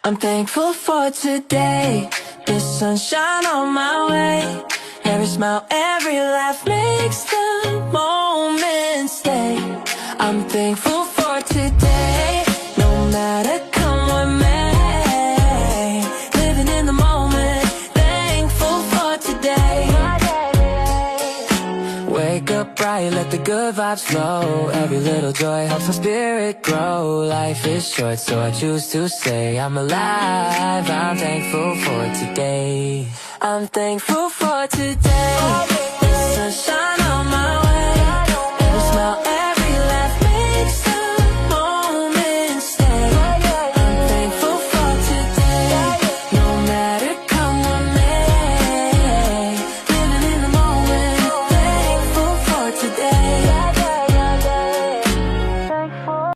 I'm thankful for today. The sunshine on my way. Every smile, every laugh makes the moment stay. I'm thankful for today. No matter come what may. Living in the moment. Thankful for today. Wake up bright, let the good vibes flow. Every little joy helps my spirit grow. Life is short, so I choose to say I'm alive. I'm thankful for today. I'm thankful for today.